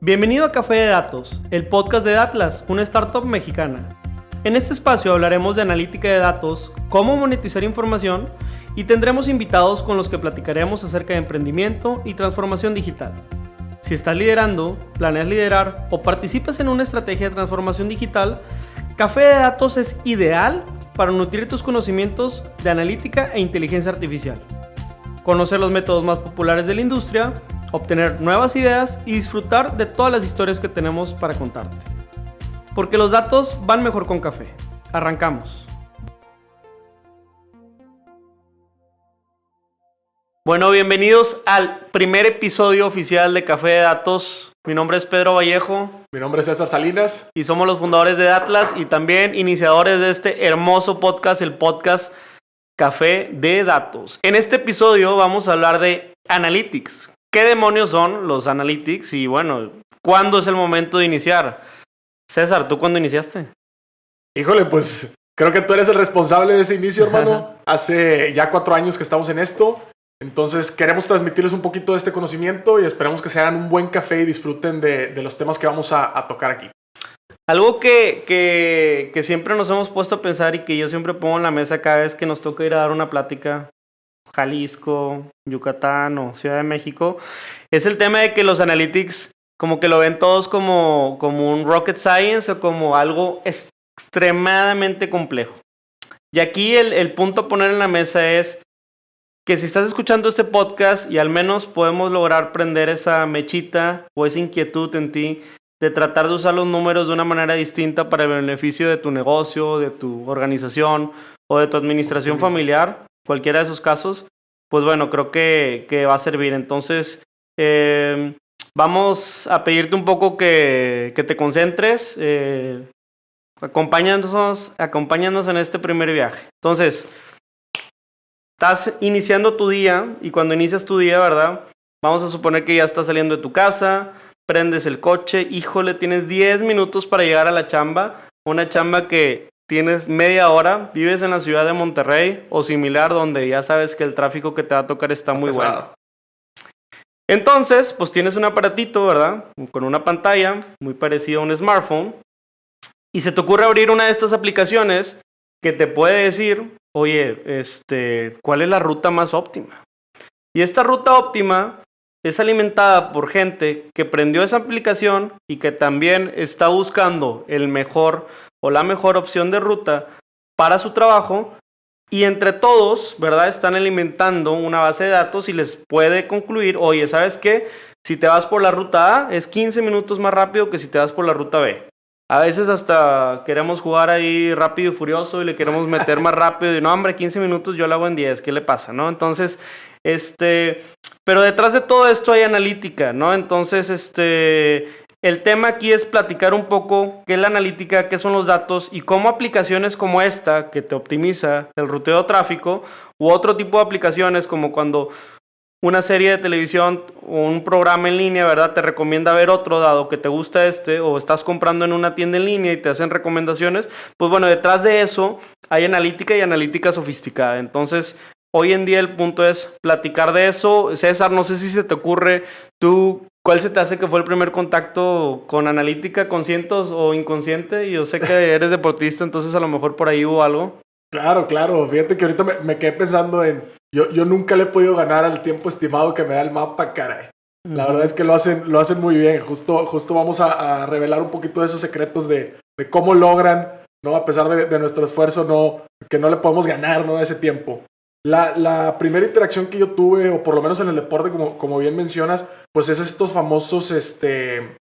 Bienvenido a Café de Datos, el podcast de Datlas, una startup mexicana. En este espacio hablaremos de analítica de datos, cómo monetizar información y tendremos invitados con los que platicaremos acerca de emprendimiento y transformación digital. Si estás liderando, planeas liderar o participas en una estrategia de transformación digital, Café de Datos es ideal para nutrir tus conocimientos de analítica e inteligencia artificial, conocer los métodos más populares de la industria, obtener nuevas ideas y disfrutar de todas las historias que tenemos para contarte. Porque los datos van mejor con café. Arrancamos. Bueno, bienvenidos al primer episodio oficial de Café de Datos. Mi nombre es Pedro Vallejo. Mi nombre es César Salinas. Y somos los fundadores de Datlas y también iniciadores de este hermoso podcast, el podcast Café de Datos. En este episodio vamos a hablar de Analytics. ¿Qué demonios son los Analytics? Y bueno, ¿cuándo es el momento de iniciar? César, ¿tú cuándo iniciaste? Híjole, pues creo que tú eres el responsable de ese inicio, hermano. Hace ya 4 años que estamos en esto. Entonces queremos transmitirles un poquito de este conocimiento y esperamos que se hagan un buen café y disfruten de los temas que vamos a tocar aquí. Algo que siempre nos hemos puesto a pensar y que yo siempre pongo en la mesa cada vez que nos toca ir a dar una plática, Jalisco, Yucatán o Ciudad de México, es el tema de que los analytics como que lo ven todos como un rocket science o como algo extremadamente complejo. Y aquí el punto a poner en la mesa es que si estás escuchando este podcast y al menos podemos lograr prender esa mechita o esa inquietud en ti de tratar de usar los números de una manera distinta para el beneficio de tu negocio, de tu organización o de tu administración familiar, cualquiera de esos casos, pues bueno, creo que va a servir. Entonces, vamos a pedirte un poco que te concentres, acompáñanos en este primer viaje. Entonces, estás iniciando tu día y cuando inicias tu día, ¿verdad? Vamos a suponer que ya estás saliendo de tu casa, prendes el coche, híjole, tienes 10 minutos para llegar a la chamba, una chamba que tienes media hora, vives en la ciudad de Monterrey o similar, donde ya sabes que el tráfico que te va a tocar está muy bueno. Entonces, pues tienes un aparatito, ¿verdad? Con una pantalla muy parecida a un smartphone y se te ocurre abrir una de estas aplicaciones que te puede decir, oye, ¿cuál es la ruta más óptima? Y esta ruta óptima es alimentada por gente que prendió esa aplicación y que también está buscando el mejor o la mejor opción de ruta para su trabajo y entre todos, ¿verdad? Están alimentando una base de datos y les puede concluir, oye, ¿sabes qué? Si te vas por la ruta A es 15 minutos más rápido que si te vas por la ruta B. A veces hasta queremos jugar ahí rápido y furioso y le queremos meter más rápido y no, hombre, 15 minutos yo lo hago en 10, ¿qué le pasa, no? Entonces, pero detrás de todo esto hay analítica, ¿no? Entonces, el tema aquí es platicar un poco qué es la analítica, qué son los datos y cómo aplicaciones como esta, que te optimiza el ruteo de tráfico, u otro tipo de aplicaciones como cuando una serie de televisión o un programa en línea, ¿verdad? Te recomienda ver otro dado que te gusta o estás comprando en una tienda en línea y te hacen recomendaciones. Pues bueno, detrás de eso hay analítica y analítica sofisticada. Entonces, hoy en día el punto es platicar de eso. César, no sé si se te ocurre, tú, ¿cuál se te hace que fue el primer contacto con analítica, consciente o inconsciente? Yo sé que eres deportista, entonces a lo mejor por ahí hubo algo. Claro. Fíjate que ahorita me quedé pensando en... Yo nunca le he podido ganar al tiempo estimado que me da el mapa, caray. La verdad es que lo hacen muy bien. Justo vamos a revelar un poquito de esos secretos de cómo logran, ¿no? A pesar de nuestro esfuerzo, que no le podemos ganar, ¿no? Ese tiempo. La primera interacción que yo tuve, o por lo menos en el deporte, como bien mencionas, pues es estos famosos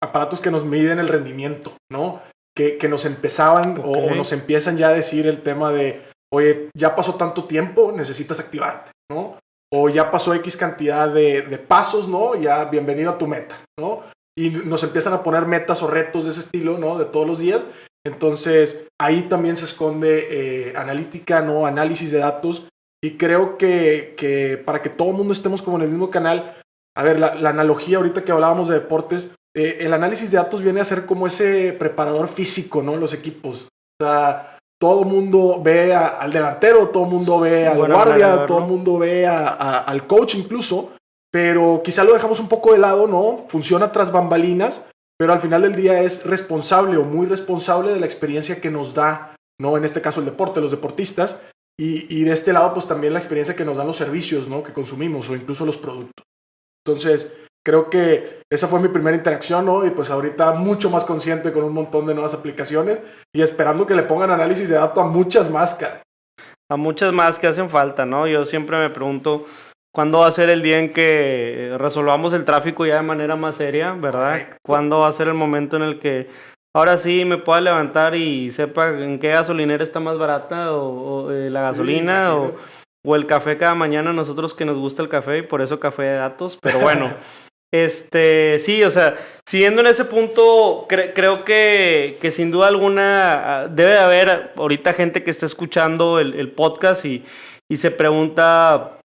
aparatos que nos miden el rendimiento, ¿no? Que nos empezaban o nos empiezan ya a decir el tema de, oye, ya pasó tanto tiempo, necesitas activarte, ¿no? O ya pasó X cantidad de pasos, ¿no? Ya bienvenido a tu meta, ¿no? Y nos empiezan a poner metas o retos de ese estilo, ¿no? De todos los días. Entonces, ahí también se esconde analítica, ¿no? Análisis de datos. Y creo que para que todo el mundo estemos como en el mismo canal, a ver, la analogía ahorita que hablábamos de deportes, el análisis de datos viene a ser como ese preparador físico, ¿no? En los equipos. O sea, todo el mundo ve al delantero, todo el mundo ve al guardia, todo el mundo ve al coach incluso, pero quizá lo dejamos un poco de lado, ¿no? Funciona tras bambalinas, pero al final del día es responsable o muy responsable de la experiencia que nos da, ¿no? En este caso el deporte, los deportistas, y de este lado pues también la experiencia que nos dan los servicios, ¿no? Que consumimos o incluso los productos. Entonces, creo que esa fue mi primera interacción, ¿no? Y pues ahorita mucho más consciente con un montón de nuevas aplicaciones y esperando que le pongan análisis de datos a muchas más, cara. A muchas más que hacen falta, ¿no? Yo siempre me pregunto cuándo va a ser el día en que resolvamos el tráfico ya de manera más seria, ¿verdad? Correcto. ¿Cuándo va a ser el momento en el que ahora sí me pueda levantar y sepa en qué gasolinera está más barata o la gasolina Sí, o el café cada mañana? A nosotros que nos gusta el café y por eso café de datos, pero bueno. Sí, o sea, siguiendo en ese punto, creo que sin duda alguna debe de haber ahorita gente que está escuchando el podcast y se pregunta,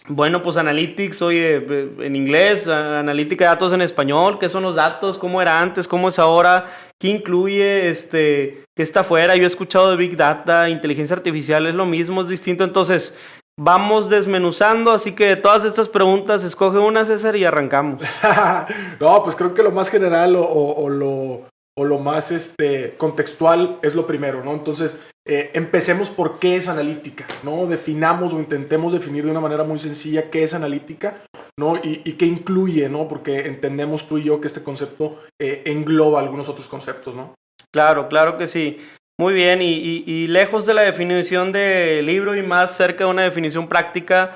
bueno, pues Analytics, oye, en inglés, analítica de datos en español, ¿qué son los datos? ¿Cómo era antes? ¿Cómo es ahora? ¿Qué incluye? ¿Qué está afuera? Yo he escuchado de Big Data, inteligencia artificial, es lo mismo, es distinto, entonces vamos desmenuzando, así que de todas estas preguntas, escoge una, César, y arrancamos. No, pues creo que lo más general o lo más contextual es lo primero, ¿no? Entonces, empecemos por qué es analítica, ¿no? Definamos o intentemos definir de una manera muy sencilla qué es analítica, ¿no? Y qué incluye, ¿no? Porque entendemos tú y yo que este concepto engloba algunos otros conceptos, ¿no? Claro, claro que sí. Muy bien, y lejos de la definición de libro y más cerca de una definición práctica,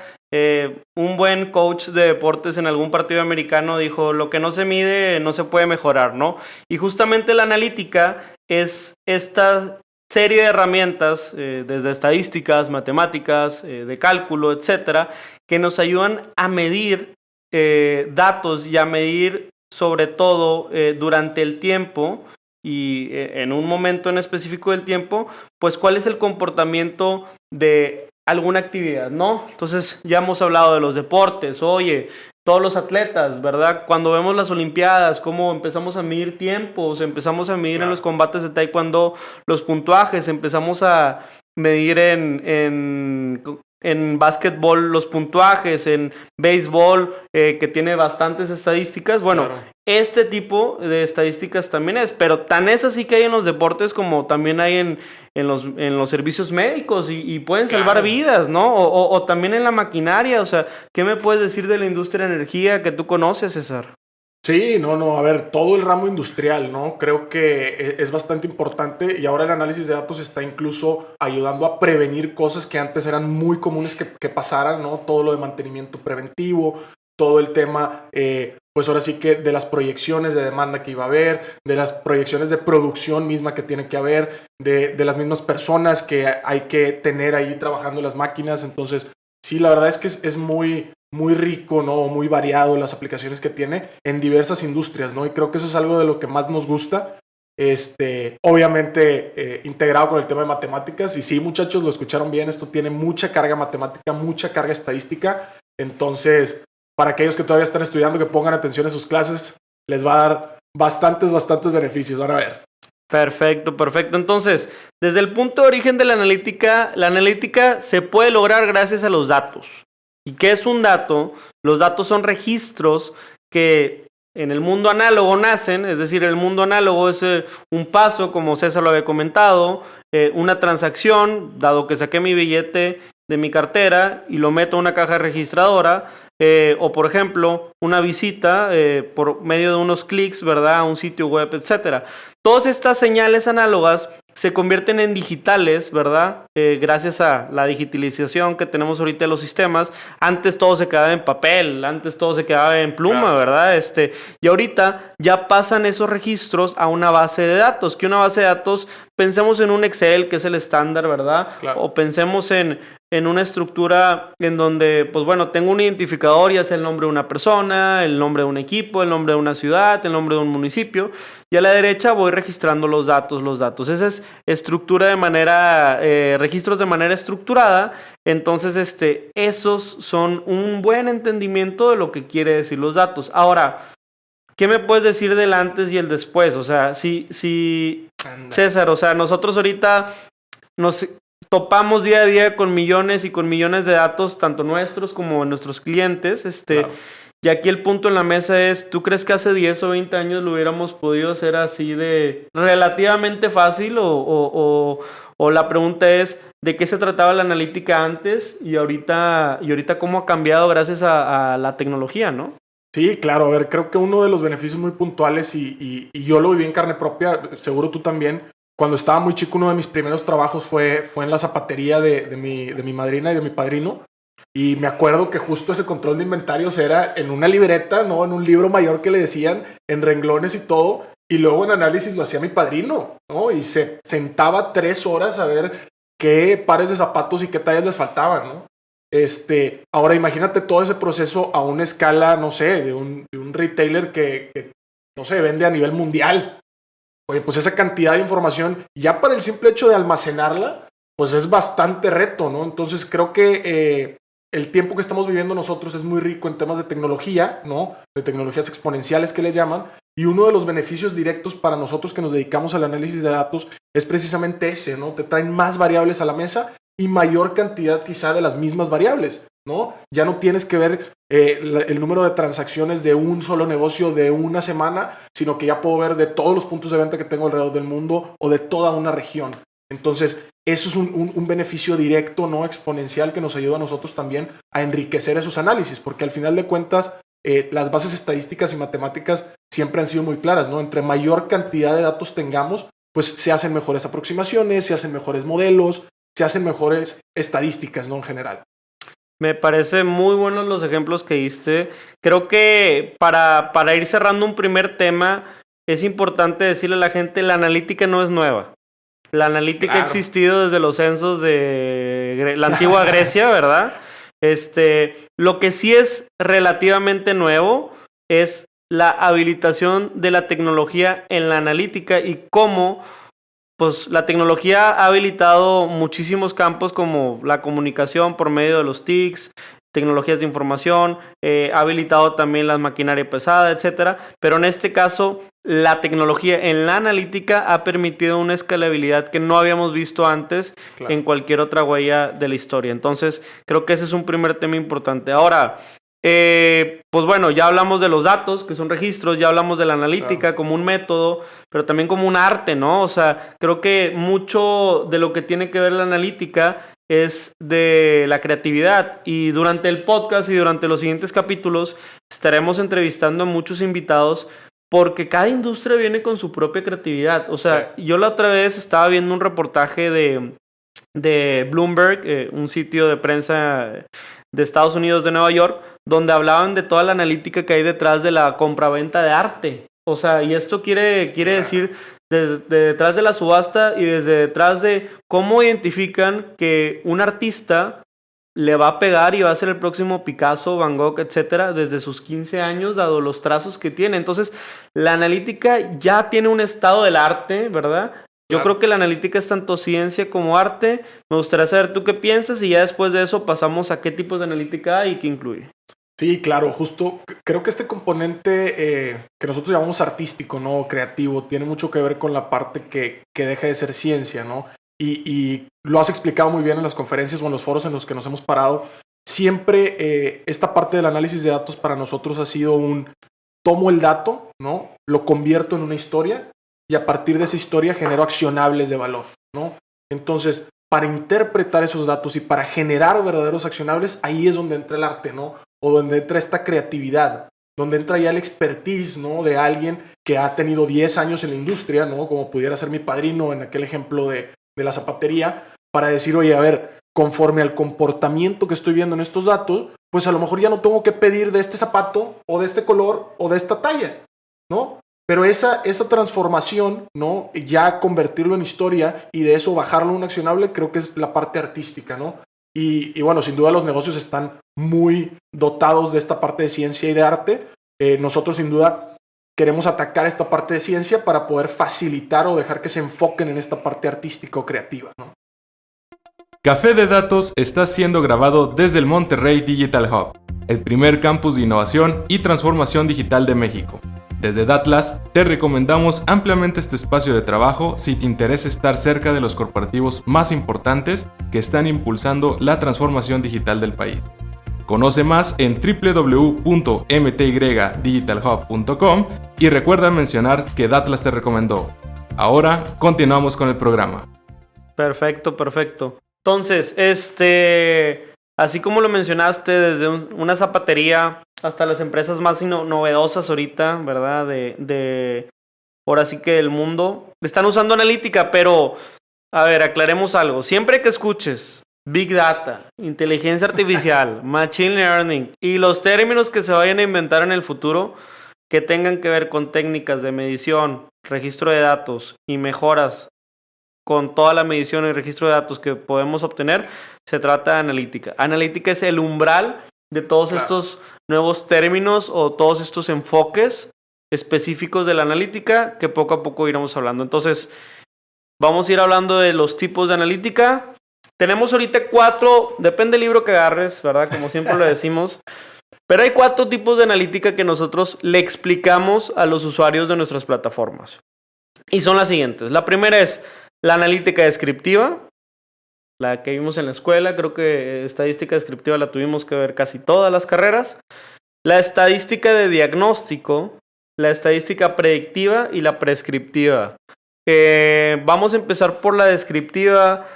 un buen coach de deportes en algún partido americano dijo, lo que no se mide no se puede mejorar, ¿no? Y justamente la analítica es esta serie de herramientas, desde estadísticas, matemáticas, de cálculo, etcétera, que nos ayudan a medir datos y a medir sobre todo durante el tiempo y en un momento en específico del tiempo, pues cuál es el comportamiento de alguna actividad, ¿no? Entonces ya hemos hablado de los deportes, oye, todos los atletas, ¿verdad? Cuando vemos las olimpiadas, cómo empezamos a medir tiempos, empezamos a medir en los combates de taekwondo los puntuajes, empezamos a medir en básquetbol los puntuajes, en béisbol, que tiene bastantes estadísticas. Bueno, claro, este tipo de estadísticas también es, pero tan es así que hay en los deportes como también hay en los servicios médicos y pueden salvar claro vidas, ¿no? O también en la maquinaria. O sea, ¿qué me puedes decir de la industria de energía que tú conoces, César? Sí, no, a ver, todo el ramo industrial, ¿no? Creo que es bastante importante y ahora el análisis de datos está incluso ayudando a prevenir cosas que antes eran muy comunes que pasaran, ¿no? Todo lo de mantenimiento preventivo, todo el tema, pues ahora sí que de las proyecciones de demanda que iba a haber, de las proyecciones de producción misma que tiene que haber, de las mismas personas que hay que tener ahí trabajando en las máquinas. Entonces, sí, la verdad es que es muy rico, ¿no? Muy variado las aplicaciones que tiene en diversas industrias, ¿no? Y creo que eso es algo de lo que más nos gusta. Obviamente integrado con el tema de matemáticas. Y sí, muchachos, lo escucharon bien. Esto tiene mucha carga matemática, mucha carga estadística. Entonces, para aquellos que todavía están estudiando, que pongan atención en sus clases, les va a dar bastantes beneficios. Van a ver. Perfecto. Entonces, desde el punto de origen de la analítica se puede lograr gracias a los datos. ¿Y qué es un dato? Los datos son registros que en el mundo análogo nacen, es decir, el mundo análogo es un paso, como César lo había comentado, una transacción, dado que saqué mi billete de mi cartera y lo meto a una caja registradora, o por ejemplo, una visita por medio de unos clics, ¿verdad?, a un sitio web, etcétera. Todas estas señales análogas se convierten en digitales, ¿verdad? Gracias a la digitalización que tenemos ahorita de los sistemas. Antes todo se quedaba en papel, antes todo se quedaba en pluma, claro, ¿verdad? Y ahorita ya pasan esos registros a una base de datos, que una base de datos, pensemos en un Excel, que es el estándar, ¿verdad? Claro. O pensemos en una estructura en donde, pues bueno, tengo un identificador, ya sea el nombre de una persona, el nombre de un equipo, el nombre de una ciudad, el nombre de un municipio, y a la derecha voy registrando los datos. Esa es estructura de manera, registros de manera estructurada. Entonces, esos son un buen entendimiento de lo que quiere decir los datos. Ahora, ¿qué me puedes decir del antes y el después? O sea, si César, o sea, nosotros ahorita nos topamos día a día con millones y con millones de datos, tanto nuestros como nuestros clientes, claro, Y aquí el punto en la mesa es, ¿tú crees que hace 10 o 20 años lo hubiéramos podido hacer así de relativamente fácil? O la pregunta es, ¿de qué se trataba la analítica antes y ahorita cómo ha cambiado gracias a la tecnología, ¿no? Sí, claro, a ver, creo que uno de los beneficios muy puntuales y yo lo viví en carne propia, seguro tú también, cuando estaba muy chico uno de mis primeros trabajos fue en la zapatería de mi madrina y de mi padrino, y me acuerdo que justo ese control de inventarios era en una libreta, ¿no? En un libro mayor que le decían, en renglones y todo, y luego en análisis lo hacía mi padrino, ¿no? Y se sentaba 3 horas a ver qué pares de zapatos y qué tallas les faltaban, ¿no? Ahora imagínate todo ese proceso a una escala, no sé, de un retailer que, no sé, vende a nivel mundial. Oye, pues esa cantidad de información, ya para el simple hecho de almacenarla, pues es bastante reto, ¿no? Entonces creo que el tiempo que estamos viviendo nosotros es muy rico en temas de tecnología, ¿no? De tecnologías exponenciales que le llaman, y uno de los beneficios directos para nosotros que nos dedicamos al análisis de datos es precisamente ese, ¿no? Te traen más variables a la mesa y mayor cantidad quizá de las mismas variables, ¿no? Ya no tienes que ver el número de transacciones de un solo negocio de una semana, sino que ya puedo ver de todos los puntos de venta que tengo alrededor del mundo o de toda una región. Entonces, eso es un beneficio directo, ¿no? Exponencial, que nos ayuda a nosotros también a enriquecer esos análisis, porque al final de cuentas, las bases estadísticas y matemáticas siempre han sido muy claras, ¿no? Entre mayor cantidad de datos tengamos, pues se hacen mejores aproximaciones, se hacen mejores modelos, se hacen mejores estadísticas, ¿no? En general. Me parece muy buenos los ejemplos que diste. Creo que para ir cerrando un primer tema, es importante decirle a la gente, la analítica no es nueva. La analítica ha existido desde los censos de la antigua Grecia, ¿verdad? Lo que sí es relativamente nuevo es la habilitación de la tecnología en la analítica y cómo pues la tecnología ha habilitado muchísimos campos como la comunicación por medio de los TICs, tecnologías de información, ha habilitado también la maquinaria pesada, etcétera. Pero en este caso, la tecnología en la analítica ha permitido una escalabilidad que no habíamos visto antes en cualquier otra huella de la historia. Entonces, creo que ese es un primer tema importante. Ahora, pues bueno, ya hablamos de los datos, que son registros, ya hablamos de la analítica como un método, pero también como un arte, ¿no? O sea, creo que mucho de lo que tiene que ver la analítica es de la creatividad, y durante el podcast y durante los siguientes capítulos estaremos entrevistando a muchos invitados porque cada industria viene con su propia creatividad. O sea, yo la otra vez estaba viendo un reportaje de Bloomberg, un sitio de prensa de Estados Unidos, de Nueva York, donde hablaban de toda la analítica que hay detrás de la compraventa de arte. O sea, y esto quiere decir desde detrás de la subasta y desde detrás de cómo identifican que un artista le va a pegar y va a ser el próximo Picasso, Van Gogh, etcétera, desde sus 15 años, dado los trazos que tiene. Entonces, la analítica ya tiene un estado del arte, ¿verdad? Yo creo que la analítica es tanto ciencia como arte. Me gustaría saber tú qué piensas y ya después de eso pasamos a qué tipos de analítica hay y qué incluye. Sí, claro, justo creo que este componente que nosotros llamamos artístico, ¿no? Creativo, tiene mucho que ver con la parte que deja de ser ciencia, ¿no? Y lo has explicado muy bien en las conferencias o en los foros en los que nos hemos parado. Siempre esta parte del análisis de datos para nosotros ha sido tomo el dato, ¿no? Lo convierto en una historia y a partir de esa historia genero accionables de valor, ¿no? Entonces, para interpretar esos datos y para generar verdaderos accionables, ahí es donde entra el arte, ¿no? O donde entra esta creatividad, donde entra ya el expertise, ¿no? De alguien que ha tenido 10 años en la industria, ¿no? Como pudiera ser mi padrino en aquel ejemplo de la zapatería, para decir, oye, a ver, conforme al comportamiento que estoy viendo en estos datos, pues a lo mejor ya no tengo que pedir de este zapato, o de este color, o de esta talla, ¿no? Pero esa transformación, ¿no? Ya convertirlo en historia y de eso bajarlo a un accionable, creo que es la parte artística, ¿no? Y bueno, sin duda los negocios están muy dotados de esta parte de ciencia y de arte. Nosotros sin duda queremos atacar esta parte de ciencia para poder facilitar o dejar que se enfoquen en esta parte artística o creativa, ¿no? Café de Datos está siendo grabado desde el Monterrey Digital Hub, el primer campus de innovación y transformación digital de México. Desde Datlas, te recomendamos ampliamente este espacio de trabajo si te interesa estar cerca de los corporativos más importantes que están impulsando la transformación digital del país. Conoce más en www.mtydigitalhub.com y recuerda mencionar que Datlas te recomendó. Ahora continuamos con el programa. Perfecto. Entonces, así como lo mencionaste, desde una zapatería hasta las empresas más novedosas ahorita, ¿verdad? Ahora sí que del mundo, están usando analítica, pero, a ver, aclaremos algo. Siempre que escuches Big Data, inteligencia artificial, Machine Learning y los términos que se vayan a inventar en el futuro que tengan que ver con técnicas de medición, registro de datos y mejoras con toda la medición y registro de datos que podemos obtener, se trata de analítica. Analítica es el umbral de todos estos nuevos términos o todos estos enfoques específicos de la analítica que poco a poco iremos hablando. Entonces, vamos a ir hablando de los tipos de analítica. Tenemos ahorita 4, depende del libro que agarres, ¿verdad? Como siempre lo decimos. Pero hay 4 tipos de analítica que nosotros le explicamos a los usuarios de nuestras plataformas. Y son las siguientes. La primera es la analítica descriptiva, la que vimos en la escuela. Creo que estadística descriptiva la tuvimos que ver casi todas las carreras. La estadística de diagnóstico, la estadística predictiva y la prescriptiva. Vamos a empezar por la descriptiva.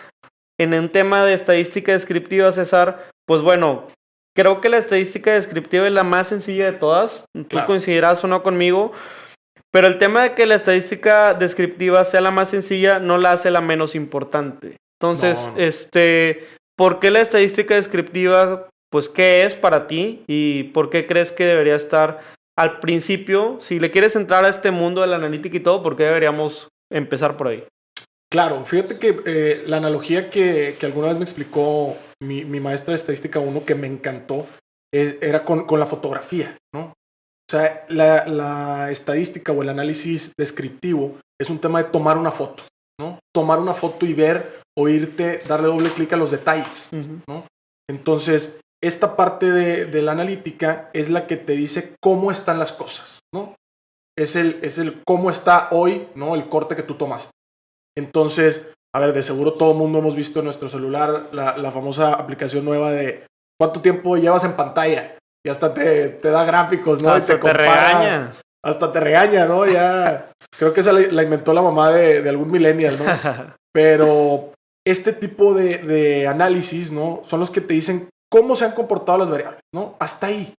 En un tema de estadística descriptiva, César, pues bueno, creo que la estadística descriptiva es la más sencilla de todas. Tú coincidirás o no conmigo, pero el tema de que la estadística descriptiva sea la más sencilla no la hace la menos importante. Entonces, ¿por qué la estadística descriptiva? Pues, ¿qué es para ti? ¿Y por qué crees que debería estar al principio? Si le quieres entrar a este mundo de la analítica y todo, ¿por qué deberíamos empezar por ahí? Claro, fíjate que la analogía que alguna vez me explicó mi maestra de Estadística 1 que me encantó era con la fotografía, ¿no? O sea, la estadística o el análisis descriptivo es un tema de tomar una foto, ¿no? Tomar una foto y ver, oírte, darle doble clic a los detalles, ¿no? Entonces, esta parte de la analítica es la que te dice cómo están las cosas, ¿no? Es el cómo está hoy, ¿no? El corte que tú tomaste. Entonces, a ver, de seguro todo el mundo hemos visto en nuestro celular la famosa aplicación nueva de cuánto tiempo llevas en pantalla y hasta te da gráficos, ¿no? Hasta y te regaña. Hasta te regaña, ¿no? Ya, creo que esa la inventó la mamá de algún millennial, ¿no? Pero este tipo de análisis, ¿no? Son los que te dicen cómo se han comportado las variables, ¿no? Hasta ahí.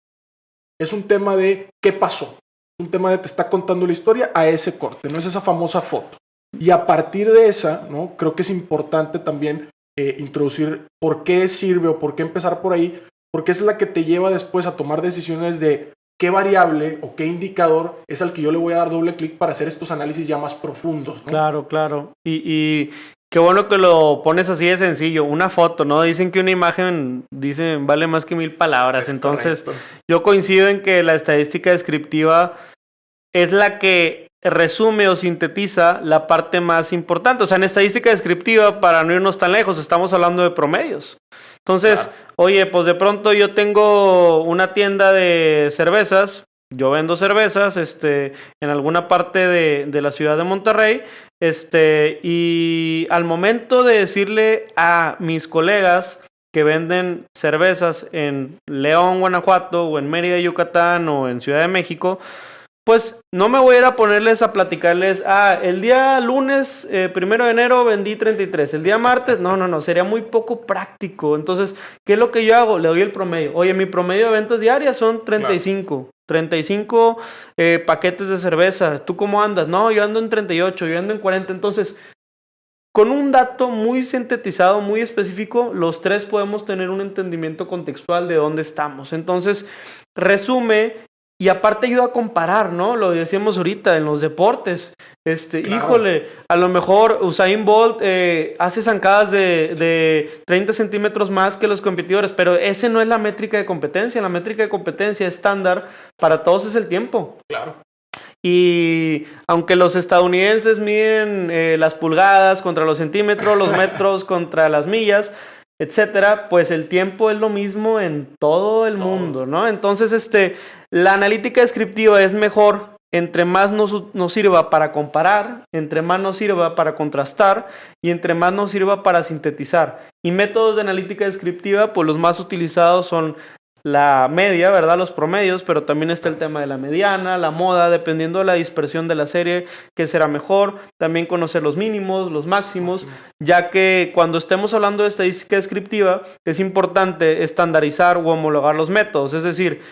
Es un tema de qué pasó. Es un tema de te está contando la historia a ese corte, no es esa famosa foto. Y a partir de esa, ¿no? Creo que es importante también introducir por qué sirve o por qué empezar por ahí, porque es la que te lleva después a tomar decisiones de qué variable o qué indicador es al que yo le voy a dar doble clic para hacer estos análisis ya más profundos, ¿no? Claro. Y qué bueno que lo pones así de sencillo. Una foto, ¿no? Dicen que una imagen vale más que 1000 palabras. Entonces, yo coincido en que la estadística descriptiva es la que resume o sintetiza la parte más importante. O sea, en estadística descriptiva, para no irnos tan lejos, estamos hablando de promedios. Entonces, oye, pues de pronto yo tengo una tienda de cervezas, yo vendo cervezas en alguna parte de la ciudad de Monterrey, y al momento de decirle a mis colegas que venden cervezas en León, Guanajuato, o en Mérida, Yucatán, o en Ciudad de México, pues no me voy a ir a ponerles a platicarles, el día lunes 1 de enero vendí 33, el día martes, no, sería muy poco práctico. Entonces, ¿qué es lo que yo hago? Le doy el promedio. Oye, mi promedio de ventas diarias son 35. 35 paquetes de cerveza. ¿Tú cómo andas? No, yo ando en 38, yo ando en 40. Entonces, con un dato muy sintetizado, muy específico, los tres podemos tener un entendimiento contextual de dónde estamos. Entonces, resume. Y aparte ayuda a comparar, ¿no? Lo decíamos ahorita en los deportes. Híjole, a lo mejor Usain Bolt hace zancadas de 30 centímetros más que los competidores, pero ese no es la métrica de competencia. La métrica de competencia estándar para todos es el tiempo. Claro. Y aunque los estadounidenses miden las pulgadas contra los centímetros, los metros contra las millas, etcétera, pues el tiempo es lo mismo en todo el mundo, ¿no? Entonces, la analítica descriptiva es mejor entre más nos sirva para comparar, entre más nos sirva para contrastar y entre más nos sirva para sintetizar. Y métodos de analítica descriptiva, pues los más utilizados son la media, ¿verdad? Los promedios, pero también está el tema de la mediana, la moda, dependiendo de la dispersión de la serie, qué será mejor. También conocer los mínimos, los máximos, ya que cuando estemos hablando de estadística descriptiva, es importante estandarizar o homologar los métodos. Es decir,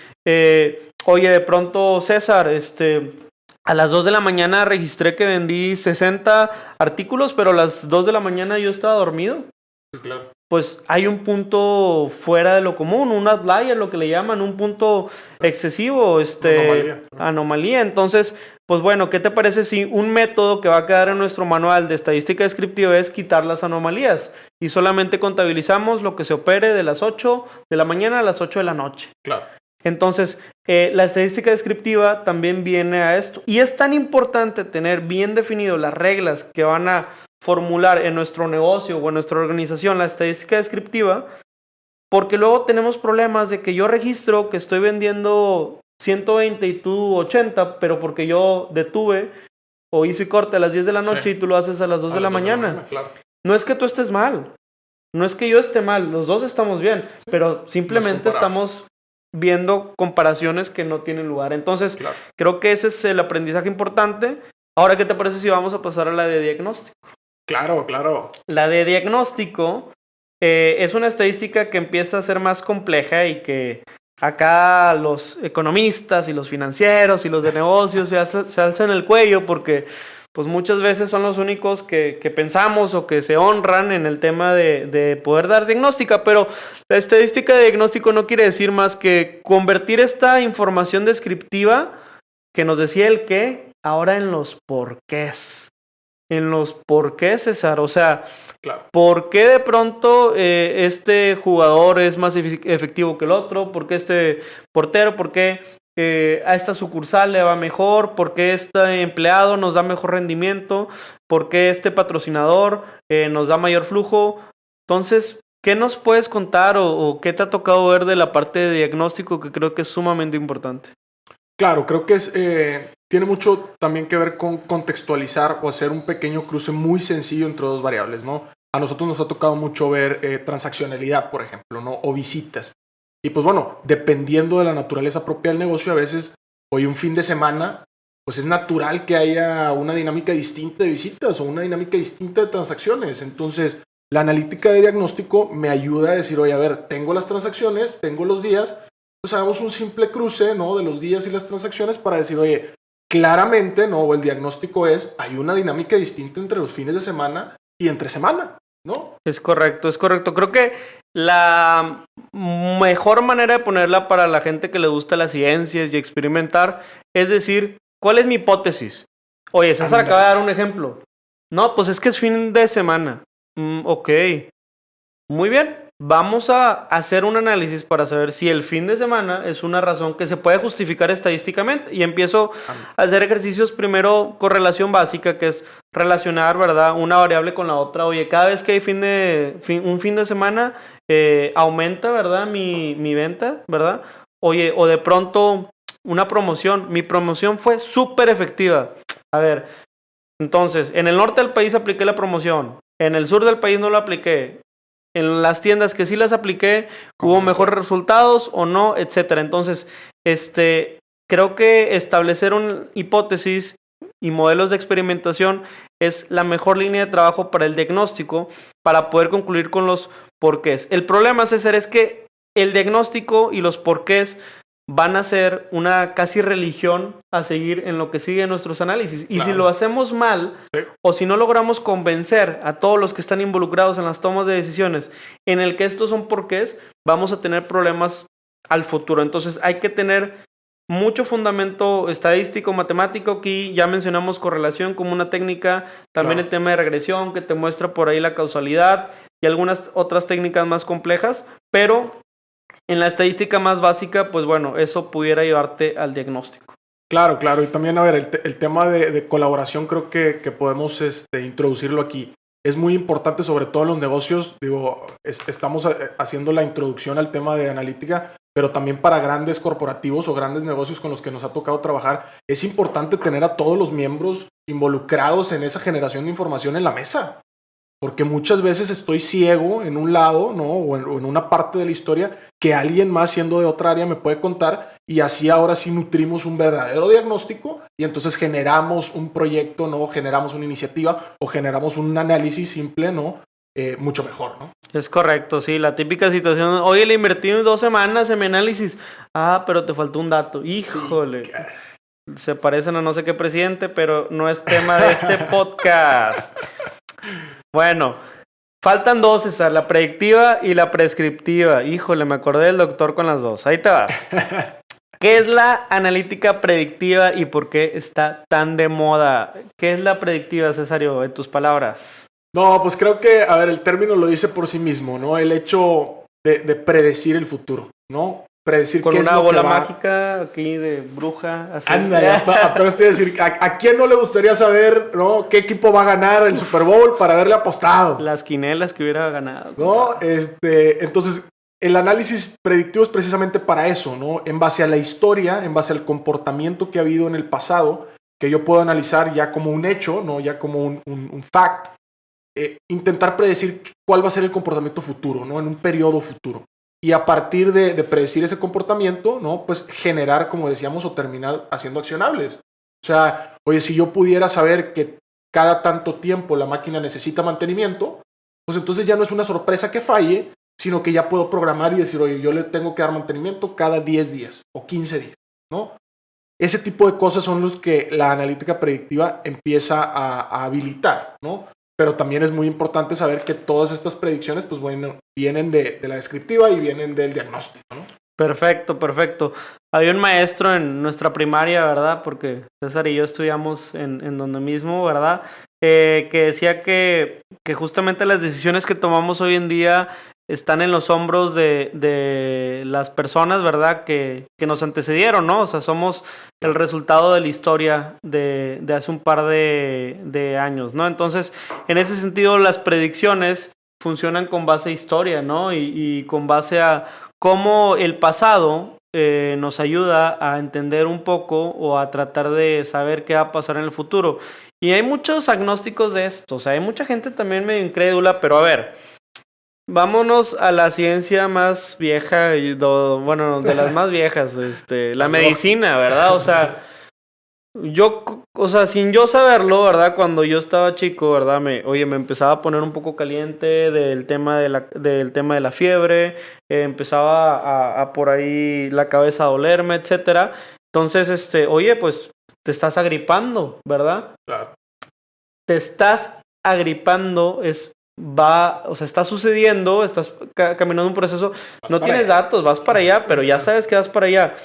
oye, de pronto, César, a las 2 de la mañana registré que vendí 60 artículos, pero a las 2 de la mañana yo estaba dormido. Sí, claro. Pues hay un punto fuera de lo común, un outlier, lo que le llaman, un punto excesivo, anomalía. Entonces, pues bueno, ¿qué te parece si un método que va a quedar en nuestro manual de estadística descriptiva es quitar las anomalías y solamente contabilizamos lo que se opere de las 8 de la mañana a las 8 de la noche? Claro. Entonces, la estadística descriptiva también viene a esto. Y es tan importante tener bien definido las reglas que van a formular en nuestro negocio o en nuestra organización la estadística descriptiva, porque luego tenemos problemas de que yo registro que estoy vendiendo 120 y tú 80, pero porque yo detuve o hice corte a las 10 de la noche y tú lo haces a las 2 de la mañana. Claro. No es que tú estés mal, no es que yo esté mal, los dos estamos bien, pero simplemente estamos viendo comparaciones que no tienen lugar. Entonces, creo que ese es el aprendizaje importante. Ahora, ¿qué te parece si vamos a pasar a la de diagnóstico? Claro. La de diagnóstico es una estadística que empieza a ser más compleja y que acá los economistas y los financieros y los de negocios se alzan el cuello porque pues muchas veces son los únicos que pensamos o que se honran en el tema de poder dar diagnóstica, pero la estadística de diagnóstico no quiere decir más que convertir esta información descriptiva que nos decía el qué, ahora en los porqués. En los porqués, César, o sea, ¿por qué de pronto este jugador es más efectivo que el otro? ¿Por qué este portero? ¿Por qué a esta sucursal le va mejor? ¿Por qué este empleado nos da mejor rendimiento? ¿Por qué este patrocinador nos da mayor flujo? Entonces, ¿qué nos puedes contar o qué te ha tocado ver de la parte de diagnóstico que creo que es sumamente importante? Claro, creo que tiene mucho también que ver con contextualizar o hacer un pequeño cruce muy sencillo entre dos variables, ¿no? A nosotros nos ha tocado mucho ver transaccionalidad, por ejemplo, ¿no? O visitas. Y pues bueno, dependiendo de la naturaleza propia del negocio, a veces hoy un fin de semana, pues es natural que haya una dinámica distinta de visitas o una dinámica distinta de transacciones. Entonces, la analítica de diagnóstico me ayuda a decir, oye, a ver, tengo las transacciones, tengo los días, pues hagamos un simple cruce, ¿no? De los días y las transacciones para decir, oye, claramente, ¿no? O el diagnóstico hay una dinámica distinta entre los fines de semana y entre semana, ¿no? Es correcto. Creo que la mejor manera de ponerla para la gente que le gusta las ciencias y experimentar es decir, ¿cuál es mi hipótesis? Oye, César acaba de dar un ejemplo. No, pues es que es fin de semana. Ok. Muy bien. Vamos a hacer un análisis para saber si el fin de semana es una razón que se puede justificar estadísticamente. Y empiezo a hacer ejercicios primero, correlación básica, que es relacionar, ¿verdad?, una variable con la otra. Oye, cada vez que hay un fin de semana, aumenta, ¿verdad?, mi venta, ¿verdad? Oye, o de pronto una promoción. Mi promoción fue súper efectiva. A ver, entonces, en el norte del país apliqué la promoción. En el sur del país no la apliqué. En las tiendas que sí las apliqué, hubo mejores resultados o no, etcétera. Entonces, creo que establecer una hipótesis y modelos de experimentación es la mejor línea de trabajo para el diagnóstico, para poder concluir con los porqués. El problema, César, es que el diagnóstico y los porqués van a ser una casi religión a seguir en lo que sigue nuestros análisis. Y si lo hacemos mal, o si no logramos convencer a todos los que están involucrados en las tomas de decisiones en el que estos son porqués, vamos a tener problemas al futuro. Entonces hay que tener mucho fundamento estadístico, matemático. Aquí ya mencionamos correlación como una técnica, también el tema de regresión que te muestra por ahí la causalidad y algunas otras técnicas más complejas, pero en la estadística más básica, pues bueno, eso pudiera llevarte al diagnóstico. Claro. Y también, a ver, el tema de colaboración creo que podemos introducirlo aquí. Es muy importante, sobre todo en los negocios. Digo, estamos haciendo la introducción al tema de analítica, pero también para grandes corporativos o grandes negocios con los que nos ha tocado trabajar, es importante tener a todos los miembros involucrados en esa generación de información en la mesa. Porque muchas veces estoy ciego en un lado, ¿no? O en una parte de la historia que alguien más siendo de otra área me puede contar, y así ahora sí nutrimos un verdadero diagnóstico y entonces generamos un proyecto, ¿no? Generamos una iniciativa o generamos un análisis simple, ¿no? Mucho mejor, ¿no? Es correcto, sí, la típica situación, oye, le invertí 2 semanas en mi análisis, pero te faltó un dato, híjole, Sí, se parecen a no sé qué presidente, pero no es tema de este podcast. Bueno, faltan 2, César, la predictiva y la prescriptiva. Híjole, me acordé del doctor con las 2. Ahí te va. ¿Qué es la analítica predictiva y por qué está tan de moda? ¿Qué es la predictiva, Cesario, en tus palabras? No, pues creo que, a ver, el término lo dice por sí mismo, ¿no? El hecho de predecir el futuro, ¿no? Predecir Con qué es una lo bola que va. mágica aquí de bruja. Así. Ándale, apenas te iba a decir, ¿a quién no le gustaría saber, ¿no? ¿Qué equipo va a ganar el Super Bowl para haberle apostado? Las quinelas que hubiera ganado. ¿No? Entonces, el análisis predictivo es precisamente para eso, ¿no? En base a la historia, en base al comportamiento que ha habido en el pasado, que yo puedo analizar ya como un hecho, ¿no? Ya como un fact, intentar predecir cuál va a ser el comportamiento futuro, ¿no? En un periodo futuro. Y a partir de predecir ese comportamiento, ¿no? Pues generar, como decíamos, o terminar haciendo accionables. O sea, oye, si yo pudiera saber que cada tanto tiempo la máquina necesita mantenimiento, pues entonces ya no es una sorpresa que falle, sino que ya puedo programar y decir, oye, yo le tengo que dar mantenimiento cada 10 días o 15 días, ¿no? Ese tipo de cosas son los que la analítica predictiva empieza a habilitar, ¿no? Pero también es muy importante saber que todas estas predicciones, pues bueno, vienen de la descriptiva y vienen del diagnóstico, ¿no? Perfecto, perfecto. Había un maestro en nuestra primaria, ¿verdad? Porque César y yo estudiamos en donde mismo, ¿verdad? Que decía que justamente las decisiones que tomamos hoy en día están en los hombros de las personas, ¿verdad? Que nos antecedieron, ¿no? O sea, somos el resultado de la historia de hace un par de años, ¿no? Entonces, en ese sentido, las predicciones funcionan con base a historia, ¿no? Y con base a cómo el pasado nos ayuda a entender un poco o a tratar de saber qué va a pasar en el futuro. Y hay muchos agnósticos de esto, o sea, hay mucha gente también medio incrédula, pero a ver, vámonos a la ciencia más vieja, bueno, de las más viejas, la medicina, ¿verdad? O sea, sin yo saberlo, ¿verdad? Cuando yo estaba chico, ¿verdad? Me empezaba a poner un poco caliente del tema de la fiebre, empezaba a por ahí la cabeza a dolerme, etcétera. Entonces, oye, pues te estás agripando, ¿verdad? Claro. Te estás agripando, está sucediendo, estás caminando un proceso, no tienes datos, vas para allá, pero ya sabes que vas para allá.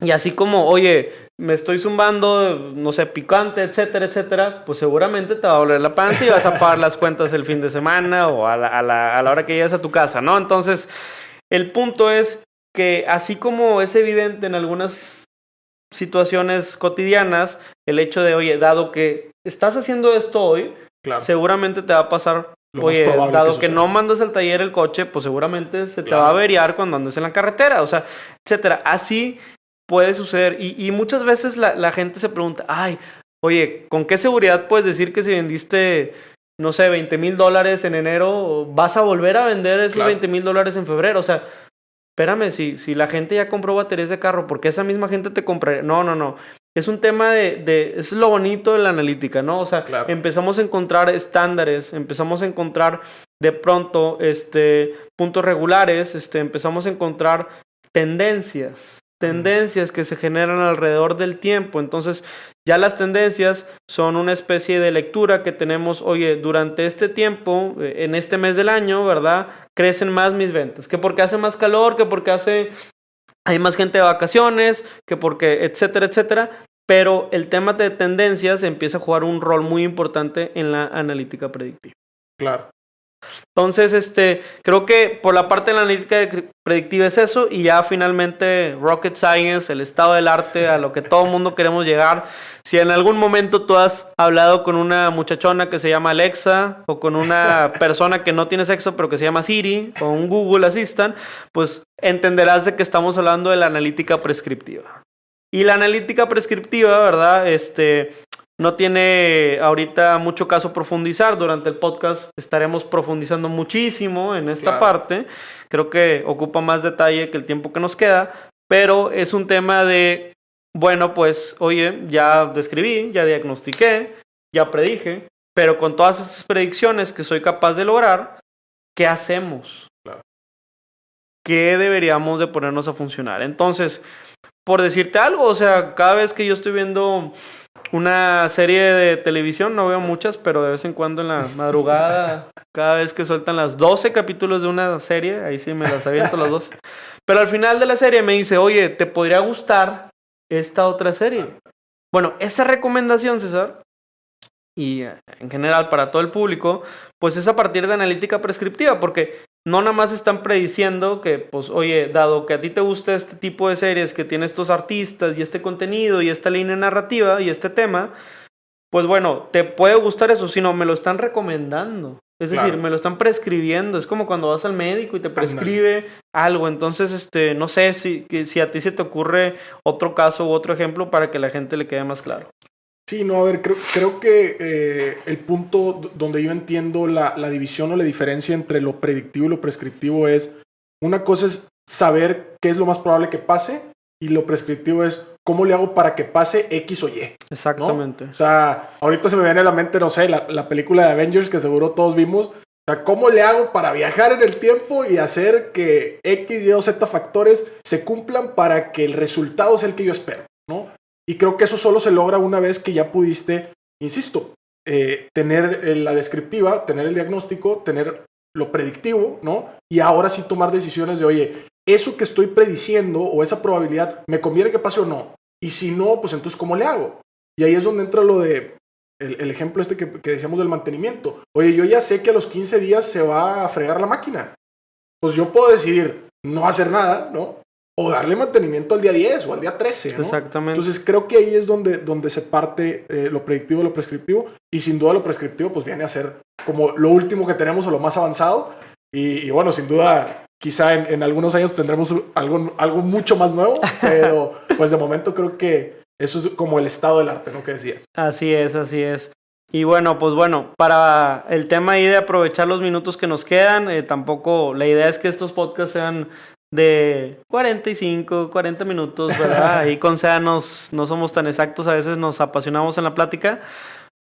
Y así como, oye, me estoy zumbando, no sé, picante, etcétera, etcétera, pues seguramente te va a doler la panza y vas a pagar las cuentas el fin de semana o a la hora que llegues a tu casa, ¿no? Entonces, el punto es que así como es evidente en algunas situaciones cotidianas, el hecho de, oye, dado que estás haciendo esto hoy, Claro. seguramente te va a pasar, oye, dado que no mandas al taller el coche, pues seguramente se te va a averiar cuando andes en la carretera, o sea, etcétera. Así puede suceder. Y muchas veces la gente se pregunta, ay, oye, ¿con qué seguridad puedes decir que si vendiste, no sé, $20,000 en enero, vas a volver a vender esos $20,000 en febrero? O sea, espérame, si la gente ya compró baterías de carro, ¿por qué esa misma gente te compraría? No. Es un tema es lo bonito de la analítica, ¿no? O sea, empezamos a encontrar estándares, empezamos a encontrar de pronto puntos regulares, empezamos a encontrar tendencias que se generan alrededor del tiempo. Entonces, ya las tendencias son una especie de lectura que tenemos, oye, durante este tiempo, en este mes del año, ¿verdad? Crecen más mis ventas, que porque hace más calor, que porque hay más gente de vacaciones, que porque, etcétera, etcétera. Pero el tema de tendencias empieza a jugar un rol muy importante en la analítica predictiva. Claro. Entonces, creo que por la parte de la analítica predictiva es eso, y ya finalmente rocket science, el estado del arte, a lo que todo mundo queremos llegar. Si en algún momento tú has hablado con una muchachona que se llama Alexa, o con una persona que no tiene sexo pero que se llama Siri, o un Google Assistant, pues entenderás de que estamos hablando de la analítica prescriptiva. Y la analítica prescriptiva, ¿verdad? no tiene ahorita mucho caso profundizar. Durante el podcast estaremos profundizando muchísimo en esta parte. Creo que ocupa más detalle que el tiempo que nos queda, pero es un tema de, bueno, pues, oye, ya describí, ya diagnostiqué, ya predije, pero con todas esas predicciones que soy capaz de lograr, ¿qué hacemos? Claro. ¿Qué deberíamos de ponernos a funcionar? Entonces, por decirte algo, o sea, cada vez que yo estoy viendo una serie de televisión, no veo muchas, pero de vez en cuando en la madrugada, cada vez que sueltan las 12 capítulos de una serie, ahí sí me las aviento las 12. Pero al final de la serie me dice, oye, ¿te podría gustar esta otra serie? Bueno, esa recomendación, César, y en general para todo el público, pues es a partir de analítica prescriptiva, porque no nada más están prediciendo que, pues, oye, dado que a ti te gusta este tipo de series que tiene estos artistas y este contenido y esta línea narrativa y este tema, pues bueno, te puede gustar eso, sino me lo están recomendando. Es decir, me lo están prescribiendo. Es como cuando vas al médico y te prescribe algo. Entonces, no sé si a ti se te ocurre otro caso u otro ejemplo para que la gente le quede más claro. Sí, no, a ver, creo que el punto donde yo entiendo la división o la diferencia entre lo predictivo y lo prescriptivo es, una cosa es saber qué es lo más probable que pase y lo prescriptivo es cómo le hago para que pase X o Y. Exactamente. ¿No? O sea, ahorita se me viene a la mente, no sé, la película de Avengers que seguro todos vimos. O sea, ¿cómo le hago para viajar en el tiempo y hacer que X, Y o Z factores se cumplan para que el resultado sea el que yo espero, ¿no? Y creo que eso solo se logra una vez que ya pudiste, insisto, tener la descriptiva, tener el diagnóstico, tener lo predictivo, ¿no? Y ahora sí tomar decisiones de, oye, eso que estoy prediciendo o esa probabilidad, ¿me conviene que pase o no? Y si no, pues entonces, ¿cómo le hago? Y ahí es donde entra lo de el ejemplo que decíamos del mantenimiento. Oye, yo ya sé que a los 15 días se va a fregar la máquina. Pues yo puedo decidir no hacer nada, ¿no? O darle mantenimiento al día 10 o al día 13, ¿no? Exactamente. Entonces creo que ahí es donde se parte lo predictivo de lo prescriptivo, y sin duda lo prescriptivo pues viene a ser como lo último que tenemos o lo más avanzado, y bueno, sin duda quizá en algunos años tendremos algo mucho más nuevo, pero pues de momento creo que eso es como el estado del arte, ¿no? Que decías. Así es. Y bueno, pues bueno, para el tema ahí de aprovechar los minutos que nos quedan, tampoco la idea es que estos podcasts sean de 45, 40 minutos, ¿verdad? Ahí con SEA no somos tan exactos, a veces nos apasionamos en la plática,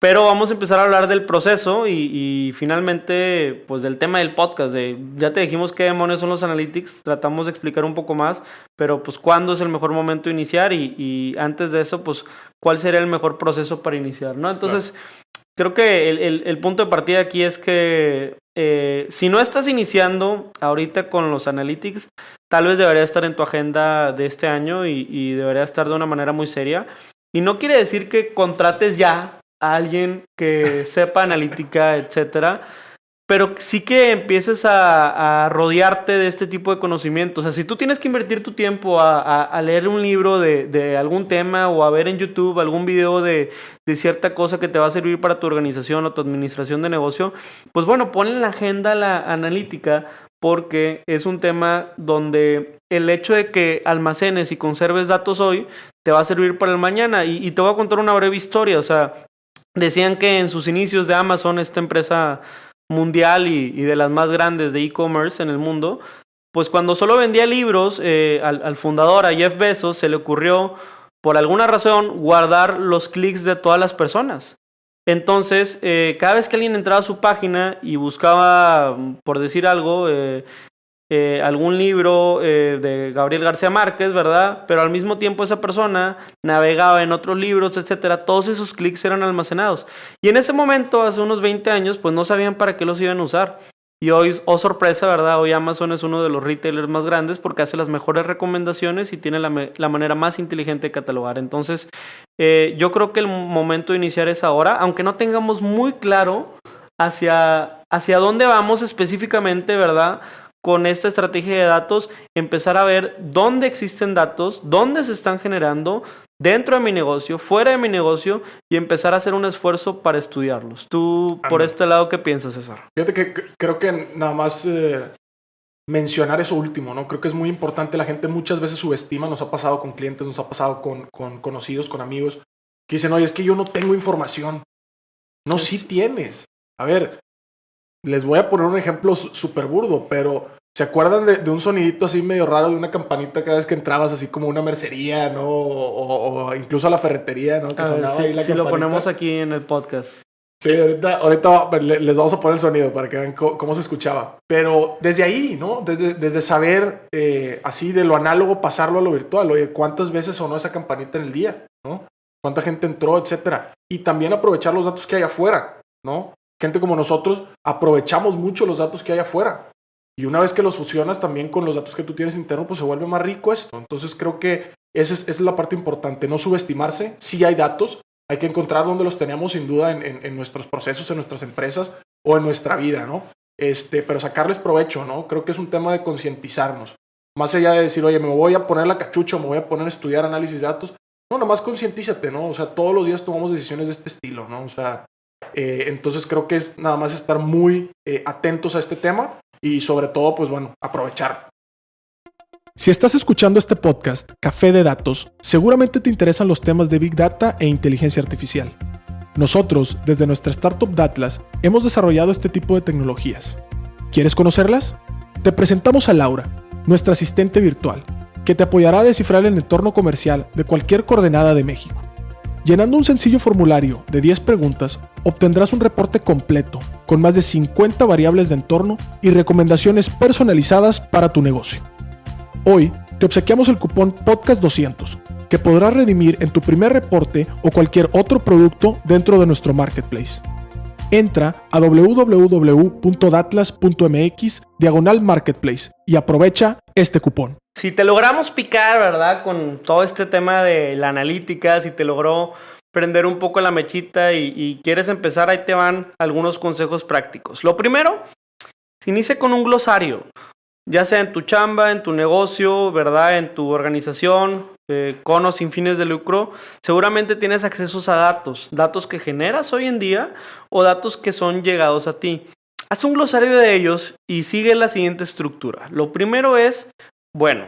pero vamos a empezar a hablar del proceso y finalmente, pues del tema del podcast. Ya te dijimos qué demonios son los analytics, tratamos de explicar un poco más, pero pues cuándo es el mejor momento de iniciar y antes de eso, pues cuál sería el mejor proceso para iniciar, ¿no? Entonces, creo que el punto de partida aquí es que si no estás iniciando ahorita con los analytics, tal vez debería estar en tu agenda de este año y debería estar de una manera muy seria. Y no quiere decir que contrates ya a alguien que sepa analítica, etcétera, pero sí que empieces a rodearte de este tipo de conocimientos. O sea, si tú tienes que invertir tu tiempo a leer un libro de algún tema o a ver en YouTube algún video de cierta cosa que te va a servir para tu organización o tu administración de negocio, pues bueno, pon en la agenda la analítica, porque es un tema donde el hecho de que almacenes y conserves datos hoy te va a servir para el mañana. Y te voy a contar una breve historia. O sea, decían que en sus inicios de Amazon, esta empresa mundial y de las más grandes de e-commerce en el mundo, pues cuando solo vendía libros, al fundador, a Jeff Bezos, se le ocurrió, por alguna razón, guardar los clics de todas las personas. Entonces, cada vez que alguien entraba a su página y buscaba, por decir algo, algún libro de Gabriel García Márquez, ¿verdad? Pero al mismo tiempo esa persona navegaba en otros libros, etcétera. Todos esos clics eran almacenados. Y en ese momento, hace unos 20 años, pues no sabían para qué los iban a usar. Y hoy, oh sorpresa, ¿verdad? Hoy Amazon es uno de los retailers más grandes porque hace las mejores recomendaciones y tiene la manera más inteligente de catalogar. Entonces, yo creo que el momento de iniciar es ahora, aunque no tengamos muy claro hacia dónde vamos específicamente, ¿verdad? Con esta estrategia de datos, empezar a ver dónde existen datos, dónde se están generando, dentro de mi negocio, fuera de mi negocio, y empezar a hacer un esfuerzo para estudiarlos. ¿Tú, por este lado, qué piensas, César? Fíjate que creo que nada más mencionar eso último, ¿no? Creo que es muy importante. La gente muchas veces subestima, nos ha pasado con clientes, nos ha pasado con conocidos, con amigos, que dicen, oye, es que yo no tengo información. No, sí tienes. A ver, les voy a poner un ejemplo súper burdo, pero ¿se acuerdan de un sonidito así medio raro de una campanita cada vez que entrabas, así como una mercería, ¿no? O incluso a la ferretería, ¿no? Que sonaba ahí la si lo campanita. ponemos aquí en el podcast. Sí, ahorita les vamos a poner el sonido para que vean cómo se escuchaba. Pero desde ahí, ¿no? Desde saber así de lo análogo pasarlo a lo virtual. Oye, ¿cuántas veces sonó esa campanita en el día? ¿No? ¿Cuánta gente entró, etcétera? Y también aprovechar los datos que hay afuera, ¿no? Gente como nosotros aprovechamos mucho los datos que hay afuera. Y una vez que los fusionas también con los datos que tú tienes interno, pues se vuelve más rico esto. Entonces creo que esa es la parte importante, no subestimarse. Sí hay datos, hay que encontrar dónde los tenemos sin duda en nuestros procesos, en nuestras empresas o en nuestra vida, ¿no? Pero sacarles provecho, ¿no? Creo que es un tema de concientizarnos. Más allá de decir, oye, me voy a poner la cachucha o me voy a poner a estudiar análisis de datos. No, nomás concientízate, ¿no? O sea, todos los días tomamos decisiones de este estilo, ¿no? O sea, entonces creo que es nada más estar muy atentos a este tema y sobre todo, pues bueno, aprovechar. Si estás escuchando este podcast, Café de Datos, seguramente te interesan los temas de Big Data e inteligencia artificial. Nosotros, desde nuestra startup Datlas, hemos desarrollado este tipo de tecnologías. ¿Quieres conocerlas? Te presentamos a Laura, nuestra asistente virtual, que te apoyará a descifrar el entorno comercial de cualquier coordenada de México. Llenando un sencillo formulario de 10 preguntas, obtendrás un reporte completo, con más de 50 variables de entorno y recomendaciones personalizadas para tu negocio. Hoy te obsequiamos el cupón Podcast200, que podrás redimir en tu primer reporte o cualquier otro producto dentro de nuestro marketplace. Entra a www.datlas.mx/marketplace y aprovecha este cupón. Si te logramos picar, ¿verdad? Con todo este tema de la analítica, si te logró prender un poco la mechita y quieres empezar, ahí te van algunos consejos prácticos. Lo primero, se inicia con un glosario. Ya sea en tu chamba, en tu negocio, ¿verdad? En tu organización, con o sin fines de lucro, seguramente tienes accesos a datos que generas hoy en día o datos que son llegados a ti. Haz un glosario de ellos y sigue la siguiente estructura. Lo primero es, bueno,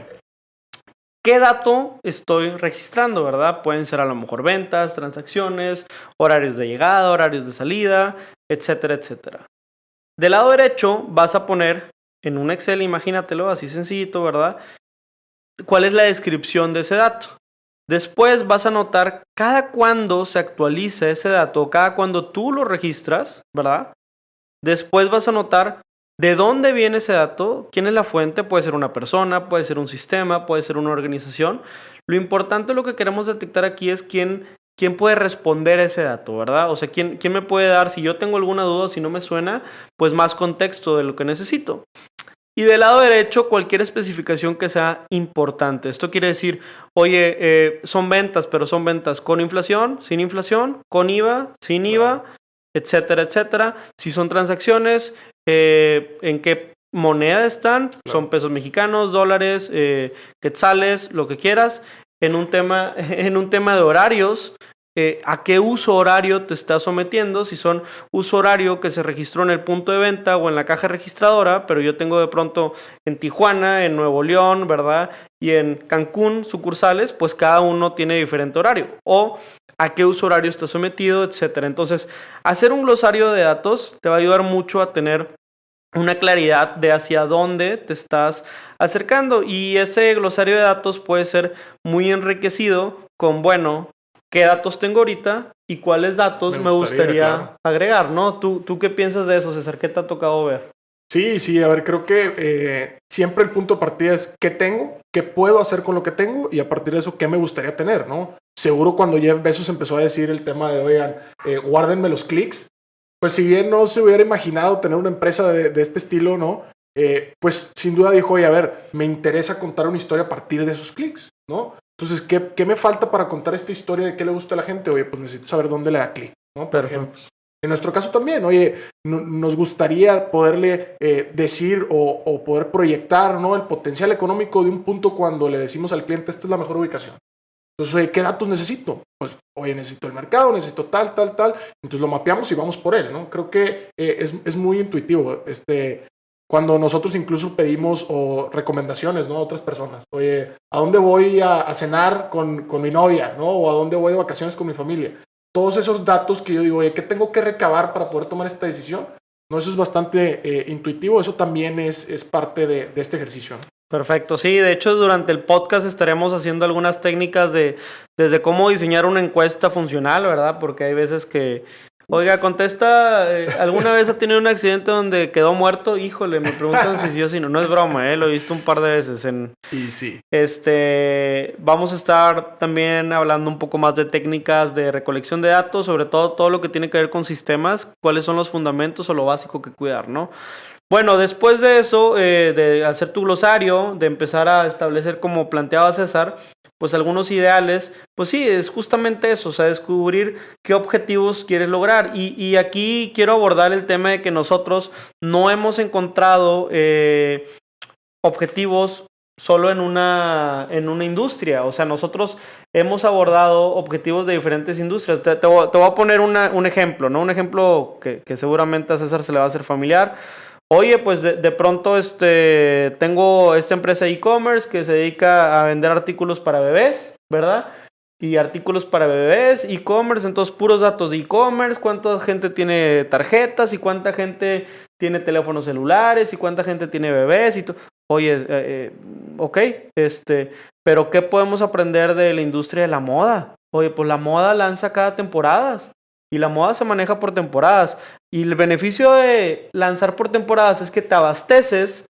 ¿qué dato estoy registrando, verdad? Pueden ser a lo mejor ventas, transacciones, horarios de llegada, horarios de salida, etcétera, etcétera. Del lado derecho vas a poner en un Excel, imagínatelo, así sencillito, ¿verdad? ¿Cuál es la descripción de ese dato? Después vas a anotar cada cuándo se actualiza ese dato, cada cuándo tú lo registras, ¿verdad? Después vas a anotar de dónde viene ese dato, quién es la fuente, puede ser una persona, puede ser un sistema, puede ser una organización. Lo importante, lo que queremos detectar aquí es quién puede responder a ese dato, ¿verdad? O sea, quién me puede dar, si yo tengo alguna duda, si no me suena, pues más contexto de lo que necesito. Y del lado derecho, cualquier especificación que sea importante. Esto quiere decir, oye, son ventas, pero son ventas con inflación, sin inflación, con IVA, sin IVA, etcétera, etcétera. Si son transacciones, ¿en qué moneda están? Son pesos mexicanos, dólares, quetzales, lo que quieras. En un tema de horarios, ¿a qué uso horario te estás sometiendo? Si son uso horario que se registró en el punto de venta o en la caja registradora, pero yo tengo de pronto en Tijuana, en Nuevo León, ¿verdad? Y en Cancún sucursales, pues cada uno tiene diferente horario. O a qué uso horario está sometido, etcétera. Entonces, hacer un glosario de datos te va a ayudar mucho a tener una claridad de hacia dónde te estás acercando. Y ese glosario de datos puede ser muy enriquecido con, bueno, qué datos tengo ahorita y cuáles datos me gustaría agregar, ¿no? ¿Tú qué piensas de eso, César? ¿Qué te ha tocado ver? Sí, a ver, creo que siempre el punto de partida es qué tengo, qué puedo hacer con lo que tengo y a partir de eso qué me gustaría tener, ¿no? Seguro cuando Jeff Bezos empezó a decir el tema de, oigan, guárdenme los clics, pues si bien no se hubiera imaginado tener una empresa de este estilo, ¿no? Pues sin duda dijo, oye, a ver, me interesa contar una historia a partir de esos clics, ¿no? Entonces, ¿qué me falta para contar esta historia de qué le gusta a la gente? Oye, pues necesito saber dónde le da clic, ¿no? Por ejemplo. En nuestro caso también, oye, nos gustaría poderle decir o poder proyectar, ¿no? El potencial económico de un punto cuando le decimos al cliente, esta es la mejor ubicación. Entonces, oye, ¿qué datos necesito? Pues, oye, necesito el mercado, necesito tal. Entonces lo mapeamos y vamos por él, ¿no? Creo que es muy intuitivo cuando nosotros incluso pedimos o recomendaciones, ¿no? A otras personas. Oye, ¿a dónde voy a cenar con mi novia, ¿no? O ¿a dónde voy de vacaciones con mi familia? Todos esos datos que yo digo, oye, ¿qué tengo que recabar para poder tomar esta decisión? No, eso es bastante intuitivo. Eso también es parte de este ejercicio, ¿no? Perfecto, sí, de hecho durante el podcast estaremos haciendo algunas técnicas desde cómo diseñar una encuesta funcional, ¿verdad? Porque hay veces que, oiga, contesta, ¿alguna vez ha tenido un accidente donde quedó muerto? Híjole, me preguntan si sí o si no, no es broma, lo he visto un par de veces Y sí. Vamos a estar también hablando un poco más de técnicas de recolección de datos, sobre todo lo que tiene que ver con sistemas, cuáles son los fundamentos o lo básico que cuidar, ¿no? Bueno, después de eso, de hacer tu glosario, de empezar a establecer, como planteaba César, pues algunos ideales, pues sí, es justamente eso, o sea, descubrir qué objetivos quieres lograr. Y aquí quiero abordar el tema de que nosotros no hemos encontrado objetivos solo en una industria. O sea, nosotros hemos abordado objetivos de diferentes industrias. Te voy a poner un ejemplo, ¿no? Un ejemplo que seguramente a César se le va a hacer familiar. Oye, pues de pronto tengo esta empresa de e-commerce que se dedica a vender artículos para bebés, ¿verdad? Y artículos para bebés, e-commerce, entonces puros datos de e-commerce, cuánta gente tiene tarjetas y cuánta gente tiene teléfonos celulares y cuánta gente tiene bebés y todo. Oye, ok, pero ¿qué podemos aprender de la industria de la moda? Oye, pues la moda lanza cada temporada y la moda se maneja por temporadas. Y el beneficio de lanzar por temporadas es que te abasteces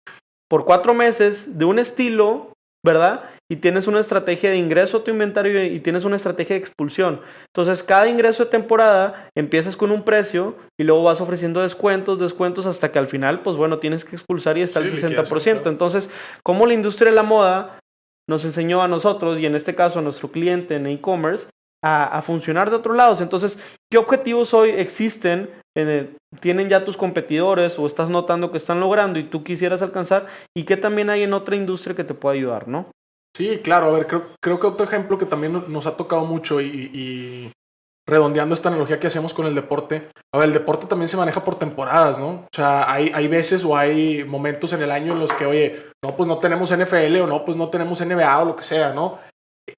por 4 meses de un estilo, ¿verdad? Y tienes una estrategia de ingreso a tu inventario y tienes una estrategia de expulsión. Entonces, cada ingreso de temporada empiezas con un precio y luego vas ofreciendo descuentos hasta que al final, pues bueno, tienes que expulsar y está el 60%. Entonces, como la industria de la moda nos enseñó a nosotros, y en este caso a nuestro cliente en e-commerce, a funcionar de otros lados. Entonces, ¿qué objetivos hoy existen? ¿Tienen ya tus competidores o estás notando que están logrando y tú quisieras alcanzar? ¿Y qué también hay en otra industria que te pueda ayudar, no? Sí, claro. A ver, creo que otro ejemplo que también nos ha tocado mucho y redondeando esta analogía que hacemos con el deporte. A ver, el deporte también se maneja por temporadas, ¿no? O sea, hay veces o hay momentos en el año en los que, oye, no, pues no tenemos NFL o no, pues no tenemos NBA o lo que sea, ¿no?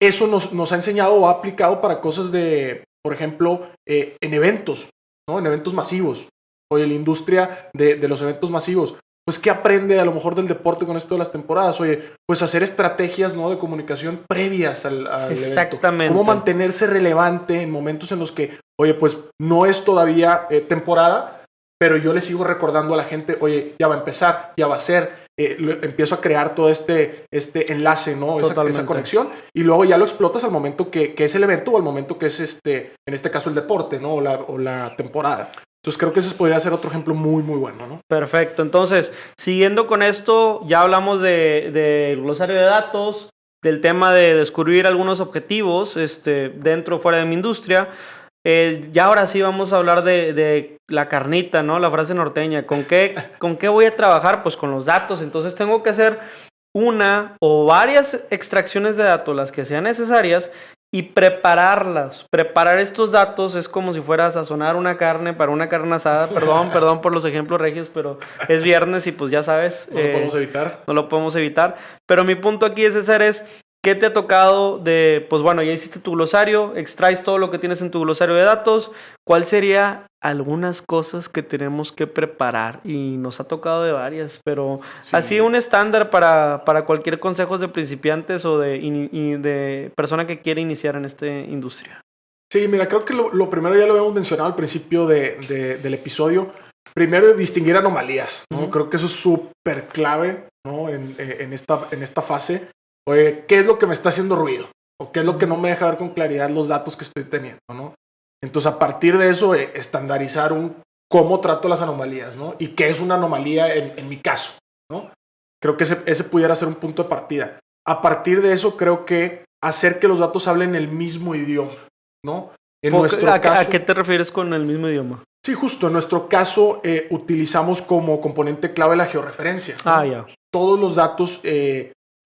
Eso nos ha enseñado o ha aplicado para cosas de, por ejemplo, en eventos, ¿no? En eventos masivos. Oye, la industria de los eventos masivos. Pues, ¿qué aprende a lo mejor del deporte con esto de las temporadas? Oye, pues hacer estrategias, ¿no? De comunicación previas al Exactamente. evento. Cómo mantenerse relevante en momentos en los que, oye, pues no es todavía temporada, pero yo le sigo recordando a la gente, oye, ya va a empezar, ya va a ser. Empiezo a crear todo este enlace, ¿no? Esa conexión, y luego ya lo explotas al momento que es el evento o al momento que es en este caso el deporte, ¿no? O la temporada. Entonces creo que ese podría ser otro ejemplo muy, muy bueno, ¿no? Perfecto. Entonces, siguiendo con esto, ya hablamos del glosario de datos, del tema de descubrir algunos objetivos dentro o fuera de mi industria. Ya ahora sí vamos a hablar de la carnita, ¿no? La frase norteña. ¿Con qué voy a trabajar? Pues con los datos. Entonces tengo que hacer una o varias extracciones de datos, las que sean necesarias, y prepararlas. Preparar estos datos es como si fuera a sazonar una carne para una carne asada. Perdón por los ejemplos regios, pero es viernes y pues ya sabes. No lo podemos evitar. No lo podemos evitar. Pero mi punto aquí César, es ¿qué te ha tocado pues bueno, ya hiciste tu glosario, extraes todo lo que tienes en tu glosario de datos? ¿Cuál sería algunas cosas que tenemos que preparar? Y nos ha tocado de varias, pero sí. Así un estándar para cualquier consejo de principiantes o de persona que quiere iniciar en esta industria. Sí, mira, creo que lo primero ya lo habíamos mencionado al principio del episodio. Primero, distinguir anomalías, ¿no? Uh-huh. Creo que eso es súper clave, ¿no? En esta fase. Oye, ¿qué es lo que me está haciendo ruido? ¿O qué es lo que no me deja ver con claridad los datos que estoy teniendo, ¿no? Entonces, a partir de eso, estandarizar cómo trato las anomalías, ¿no? Y qué es una anomalía en mi caso, ¿no? Creo que ese pudiera ser un punto de partida. A partir de eso, creo que hacer que los datos hablen el mismo idioma, ¿no? ¿A qué te refieres con el mismo idioma? Sí, justo. En nuestro caso, utilizamos como componente clave la georreferencia, ¿no? Ya. Todos los datos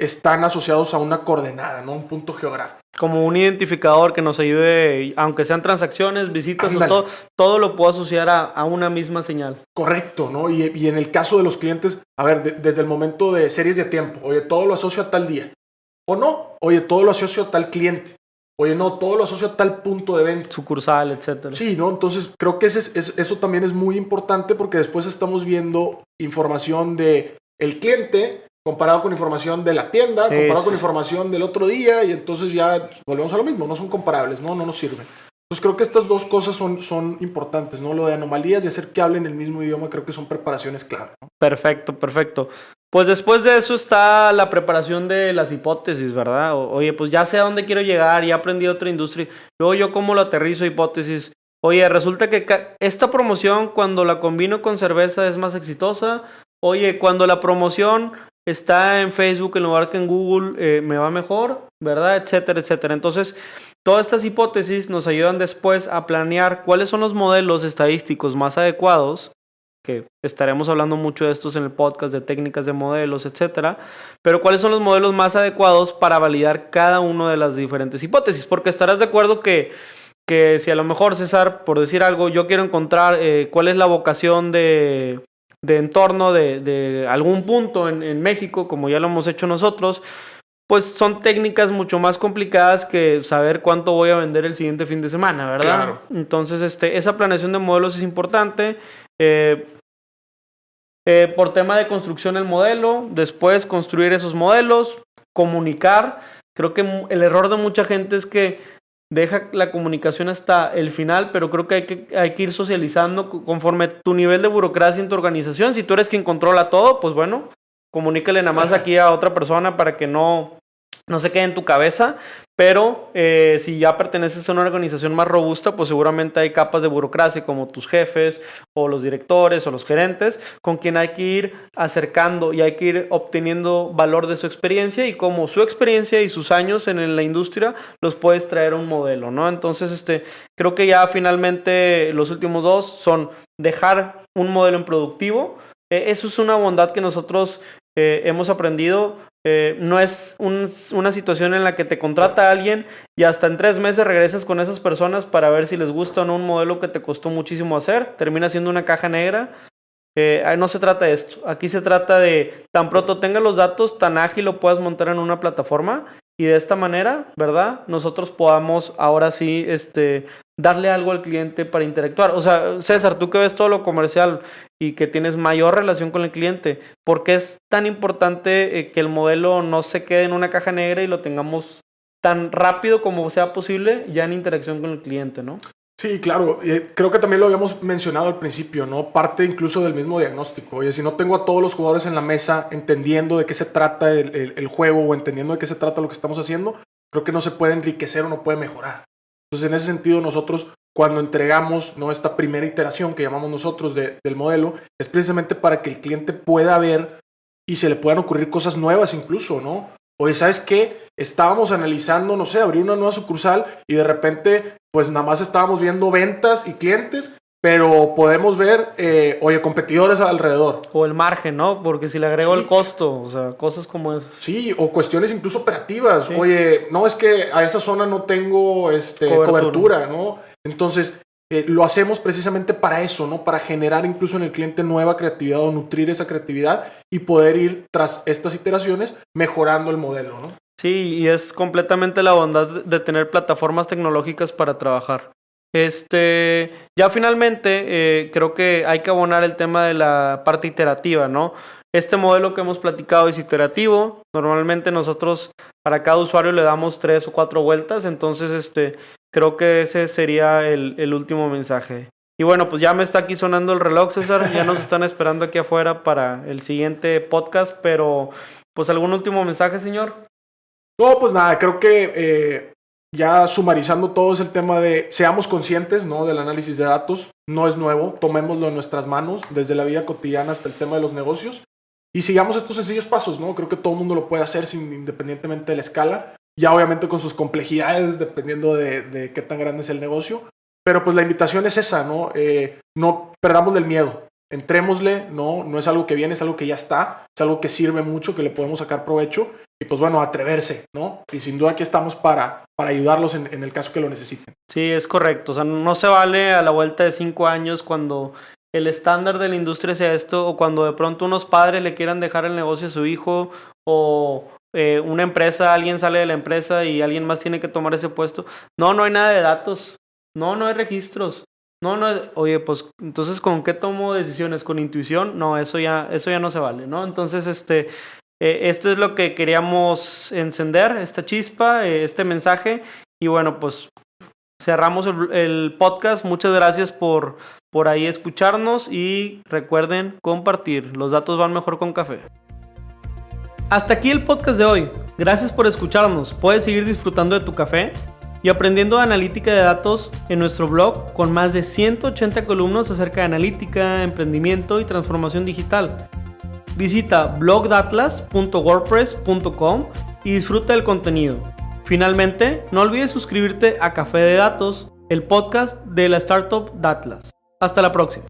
están asociados a una coordenada, ¿no? Un punto geográfico. Como un identificador que nos ayude, aunque sean transacciones, visitas Ándale. o todo lo puedo asociar a una misma señal. Correcto, ¿no? Y en el caso de los clientes, a ver, desde el momento de series de tiempo, oye, todo lo asocio a tal día. O no, oye, todo lo asocio a tal cliente. Oye, no, todo lo asocio a tal punto de venta. Sucursal, etcétera. Sí, ¿no? Entonces creo que eso también es muy importante porque después estamos viendo información de el cliente comparado con información de la tienda, Sí, comparado sí. con información del otro día y entonces ya volvemos a lo mismo, no son comparables, no nos sirven. Entonces creo que estas dos cosas son importantes, ¿no? Lo de anomalías y hacer que hablen el mismo idioma creo que son preparaciones clave, ¿no? Perfecto. Pues después de eso está la preparación de las hipótesis, ¿verdad? Oye, pues ya sé a dónde quiero llegar, ya aprendí otra industria. Luego yo cómo lo aterrizo hipótesis. Oye, resulta que esta promoción cuando la combino con cerveza es más exitosa. Oye, cuando la promoción está en Facebook en lugar que en Google, me va mejor, ¿verdad? Etcétera. Entonces, todas estas hipótesis nos ayudan después a planear cuáles son los modelos estadísticos más adecuados, que estaremos hablando mucho de estos en el podcast, de técnicas de modelos, etcétera, pero cuáles son los modelos más adecuados para validar cada una de las diferentes hipótesis, porque estarás de acuerdo que si a lo mejor, César, por decir algo, yo quiero encontrar cuál es la vocación de entorno de algún punto en México, como ya lo hemos hecho nosotros, pues son técnicas mucho más complicadas que saber cuánto voy a vender el siguiente fin de semana, ¿verdad? Claro. Entonces, esa planeación de modelos es importante. Por tema de construcción del modelo, después construir esos modelos, comunicar. Creo que el error de mucha gente es que deja la comunicación hasta el final, pero creo que hay que ir socializando conforme tu nivel de burocracia en tu organización. Si tú eres quien controla todo, pues bueno, comunícale nada más aquí a otra persona para que no se quede en tu cabeza, pero si ya perteneces a una organización más robusta, pues seguramente hay capas de burocracia como tus jefes o los directores o los gerentes con quien hay que ir acercando y hay que ir obteniendo valor de su experiencia y como su experiencia y sus años en la industria los puedes traer a un modelo, ¿no? Entonces, creo que ya finalmente los últimos dos son dejar un modelo improductivo. Eso es una bondad que nosotros hemos aprendido. No es una situación en la que te contrata a alguien y hasta en 3 meses regresas con esas personas para ver si les gusta o no un modelo que te costó muchísimo hacer. Termina siendo una caja negra. No se trata de esto. Aquí se trata de tan pronto tengas los datos, tan ágil lo puedas montar en una plataforma y de esta manera, ¿verdad? Nosotros podamos ahora sí darle algo al cliente para interactuar. O sea, César, tú que ves todo lo comercial y que tienes mayor relación con el cliente, ¿por qué es tan importante que el modelo no se quede en una caja negra y lo tengamos tan rápido como sea posible ya en interacción con el cliente, ¿no? Sí, claro. Creo que también lo habíamos mencionado al principio, ¿no? Parte incluso del mismo diagnóstico. Oye, si no tengo a todos los jugadores en la mesa entendiendo de qué se trata el juego o entendiendo de qué se trata lo que estamos haciendo, creo que no se puede enriquecer o no puede mejorar. Entonces, en ese sentido, nosotros cuando entregamos, ¿no?, esta primera iteración que llamamos nosotros del modelo, es precisamente para que el cliente pueda ver y se le puedan ocurrir cosas nuevas incluso, ¿no? Oye, ¿sabes qué? Estábamos analizando, no sé, abrir una nueva sucursal y de repente, pues nada más estábamos viendo ventas y clientes, pero podemos ver, oye, competidores alrededor. O el margen, ¿no? Porque si le agrego Sí. el costo, o sea, cosas como esas. Sí, o cuestiones incluso operativas. Sí. Oye, no, es que a esa zona no tengo cobertura, ¿no? Entonces, lo hacemos precisamente para eso, ¿no? Para generar incluso en el cliente nueva creatividad o nutrir esa creatividad y poder ir tras estas iteraciones mejorando el modelo, ¿no? Sí, y es completamente la bondad de tener plataformas tecnológicas para trabajar. Ya finalmente creo que hay que abonar el tema de la parte iterativa, ¿no? Este modelo que hemos platicado es iterativo. Normalmente nosotros para cada usuario le damos 3 o 4 vueltas, entonces creo que ese sería el último mensaje. Y bueno, pues ya me está aquí sonando el reloj, César, ya nos están esperando aquí afuera para el siguiente podcast, pero pues algún último mensaje, señor. No, pues nada, creo que ya sumarizando todo es el tema de seamos conscientes, ¿no?, del análisis de datos. No es nuevo, tomémoslo en nuestras manos, desde la vida cotidiana hasta el tema de los negocios. Y sigamos estos sencillos pasos, ¿no? Creo que todo el mundo lo puede hacer independientemente de la escala. Ya obviamente con sus complejidades, dependiendo de qué tan grande es el negocio. Pero pues la invitación es esa, ¿no? No perdamos el miedo. entrémosle, no es algo que viene, es algo que ya está, es algo que sirve mucho, que le podemos sacar provecho y pues bueno, atreverse, ¿no? Y sin duda aquí estamos para ayudarlos en el caso que lo necesiten. Sí, es correcto. O sea, no se vale a la vuelta de 5 años cuando el estándar de la industria sea esto, o cuando de pronto unos padres le quieran dejar el negocio a su hijo, o una empresa, alguien sale de la empresa y alguien más tiene que tomar ese puesto. No hay nada de datos. No hay registros. Oye, pues entonces ¿con qué tomo decisiones? ¿Con intuición? No, eso ya no se vale, ¿no? Entonces, esto es lo que queríamos encender, esta chispa, este mensaje. Y bueno, pues cerramos el podcast. Muchas gracias por ahí escucharnos y recuerden compartir. Los datos van mejor con café. Hasta aquí el podcast de hoy. Gracias por escucharnos. Puedes seguir disfrutando de tu café y aprendiendo analítica de datos en nuestro blog con más de 180 columnas acerca de analítica, emprendimiento y transformación digital. Visita blogdatlas.wordpress.com y disfruta del contenido. Finalmente, no olvides suscribirte a Café de Datos, el podcast de la startup Datlas. Hasta la próxima.